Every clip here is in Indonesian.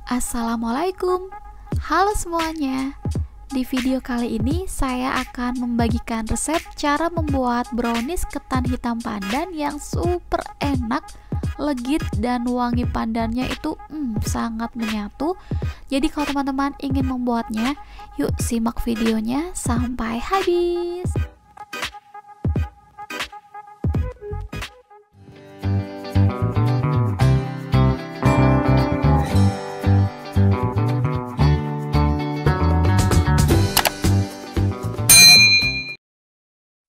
Assalamualaikum. Halo semuanya. Di video kali ini saya akan membagikan resep cara membuat brownies ketan hitam pandan yang super enak, legit, dan wangi pandannya itu sangat menyatu. Jadi kalau teman-teman ingin membuatnya, yuk simak videonya sampai habis.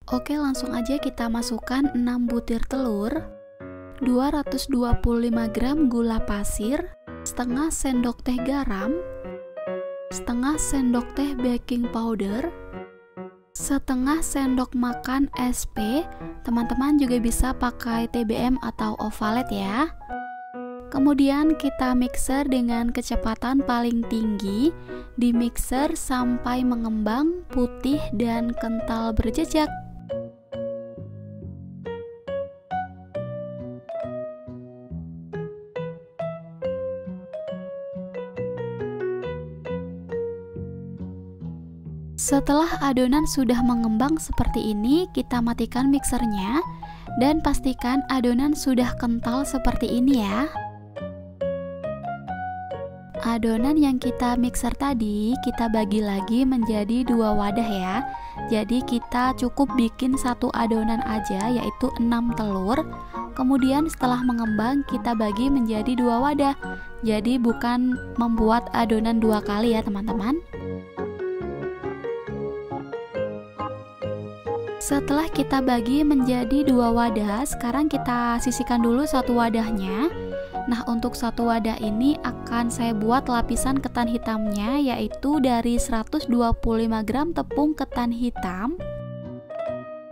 Oke, langsung aja kita masukkan 6 butir telur, 225 gram gula pasir, setengah sendok teh garam, setengah sendok teh baking powder, setengah sendok makan SP. Teman-teman juga bisa pakai TBM atau ovalet ya. Kemudian kita mixer dengan kecepatan paling tinggi, di mixer sampai mengembang, putih dan kental berjejak. Setelah adonan sudah mengembang seperti ini, kita matikan mixernya dan pastikan adonan sudah kental seperti ini ya. Adonan yang kita mixer tadi kita bagi lagi menjadi 2 wadah ya. Jadi kita cukup bikin satu adonan aja, yaitu 6 telur. Kemudian setelah mengembang kita bagi menjadi 2 wadah. Jadi bukan membuat adonan 2 kali ya teman-teman. Setelah kita bagi menjadi 2 wadah, sekarang kita sisihkan dulu satu wadahnya. Nah, untuk satu wadah ini akan saya buat lapisan ketan hitamnya, yaitu dari 125 gram tepung ketan hitam,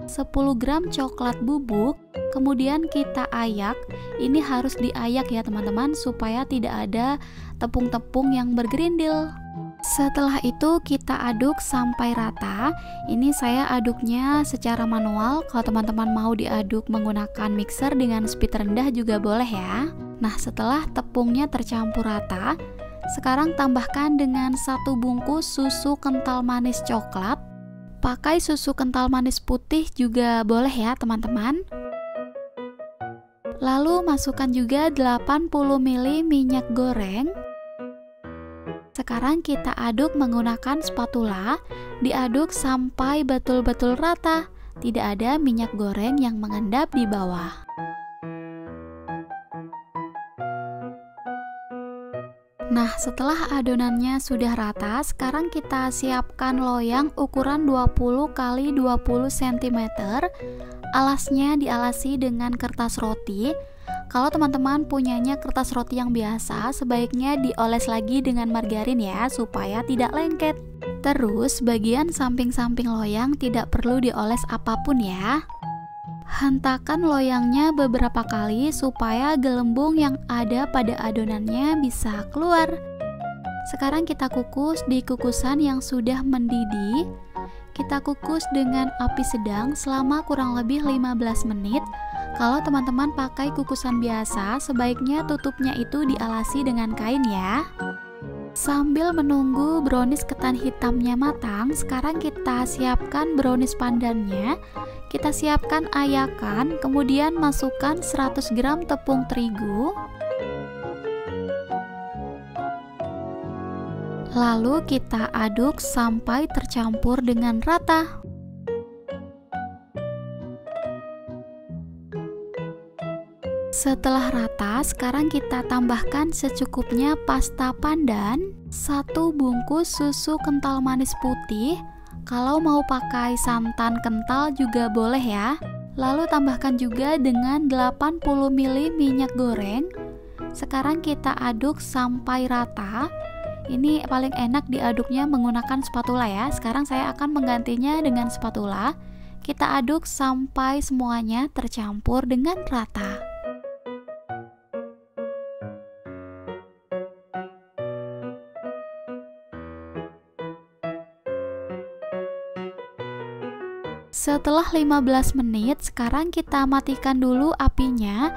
10 gram coklat bubuk, kemudian kita ayak. Ini harus diayak ya teman-teman, supaya tidak ada tepung-tepung yang bergerindil. Setelah itu kita aduk sampai rata. Ini saya aduknya secara manual. Kalau teman-teman mau diaduk menggunakan mixer dengan speed rendah juga boleh ya. Nah, setelah tepungnya tercampur rata, sekarang tambahkan dengan 1 bungkus susu kental manis coklat. Pakai susu kental manis putih juga boleh ya teman-teman. Lalu masukkan juga 80 ml minyak goreng. Sekarang kita aduk menggunakan spatula, diaduk sampai betul-betul rata, tidak ada minyak goreng yang mengendap di bawah. Nah, setelah adonannya sudah rata, sekarang kita siapkan loyang ukuran 20 x 20 cm. Alasnya dialasi dengan kertas roti. Kalau teman-teman punyanya kertas roti yang biasa, sebaiknya dioles lagi dengan margarin ya, supaya tidak lengket. Terus bagian samping-samping loyang tidak perlu dioles apapun ya. Hentakan loyangnya beberapa kali supaya gelembung yang ada pada adonannya bisa keluar. Sekarang kita kukus di kukusan yang sudah mendidih. Kita kukus dengan api sedang selama kurang lebih 15 menit. Kalau teman-teman pakai kukusan biasa, sebaiknya tutupnya itu dialasi dengan kain ya. Sambil menunggu brownies ketan hitamnya matang, sekarang kita siapkan brownies pandannya. Kita siapkan ayakan, kemudian masukkan 100 gram tepung terigu. Lalu kita aduk sampai tercampur dengan rata. Setelah rata, sekarang kita tambahkan secukupnya pasta pandan, 1 bungkus susu kental manis putih. Kalau mau pakai santan kental juga boleh ya. Lalu tambahkan juga dengan 80 ml minyak goreng. Sekarang kita aduk sampai rata. Ini paling enak diaduknya menggunakan spatula ya. Sekarang saya akan menggantinya dengan spatula. Kita aduk sampai semuanya tercampur dengan rata. Setelah 15 menit, sekarang kita matikan dulu apinya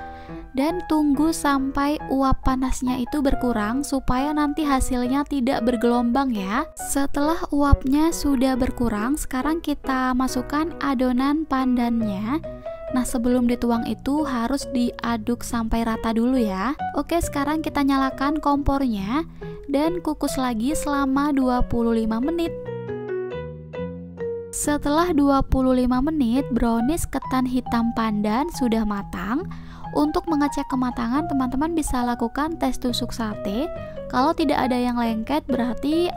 Dan tunggu sampai uap panasnya itu berkurang supaya nanti hasilnya tidak bergelombang ya. Setelah uapnya sudah berkurang, sekarang kita masukkan adonan pandannya. Nah, sebelum dituang itu harus diaduk sampai rata dulu ya. Oke, sekarang kita nyalakan kompornya dan kukus lagi selama 25 menit. Setelah 25 menit, brownies ketan hitam pandan sudah matang. Untuk mengecek kematangan, teman-teman bisa lakukan tes tusuk sate. Kalau tidak ada yang lengket, berarti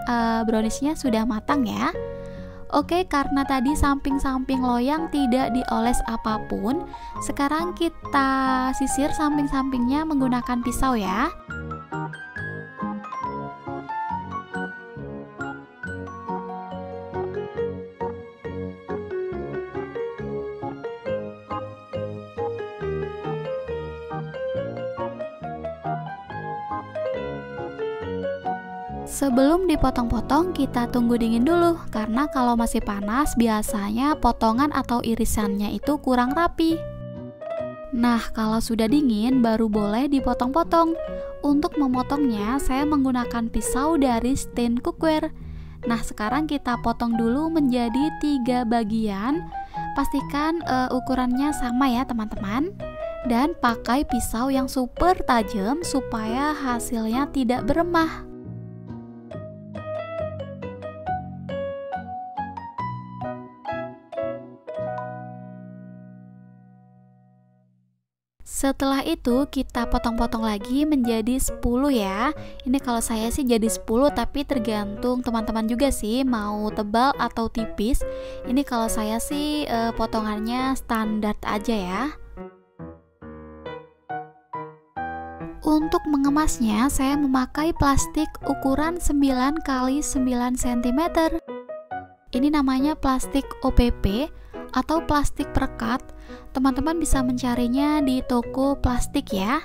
browniesnya sudah matang ya. Oke, karena tadi samping-samping loyang tidak dioles apapun, sekarang kita sisir samping-sampingnya menggunakan pisau ya. Sebelum dipotong-potong, kita tunggu dingin dulu, karena kalau masih panas biasanya potongan atau irisannya itu kurang rapi. Nah, kalau sudah dingin baru boleh dipotong-potong. Untuk memotongnya saya menggunakan pisau dari Stain Cookware. Nah, sekarang kita potong dulu menjadi 3 bagian. Pastikan ukurannya sama ya teman-teman. Dan pakai pisau yang super tajam supaya hasilnya tidak beremah. Setelah itu kita potong-potong lagi menjadi 10 ya. Ini kalau saya sih jadi 10, tapi tergantung teman-teman juga sih mau tebal atau tipis. Ini kalau saya sih potongannya standar aja ya. Untuk mengemasnya saya memakai plastik ukuran 9 x 9 cm. Ini namanya plastik OPP atau plastik perekat. Teman-teman bisa mencarinya di toko plastik ya.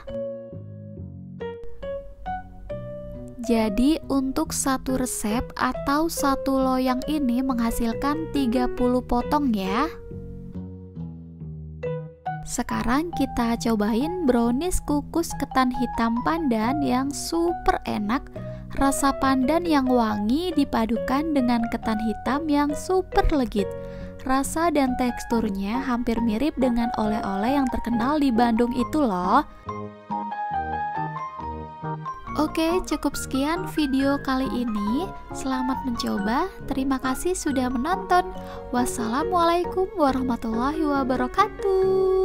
Jadi untuk satu resep atau satu loyang ini menghasilkan 30 potong ya. Sekarang kita cobain brownies kukus ketan hitam pandan yang super enak. Rasa pandan yang wangi dipadukan dengan ketan hitam yang super legit. Rasa dan teksturnya hampir mirip dengan oleh-oleh yang terkenal di Bandung itu loh. Oke, cukup sekian video kali ini. Selamat mencoba. Terima kasih sudah menonton. Wassalamualaikum warahmatullahi wabarakatuh.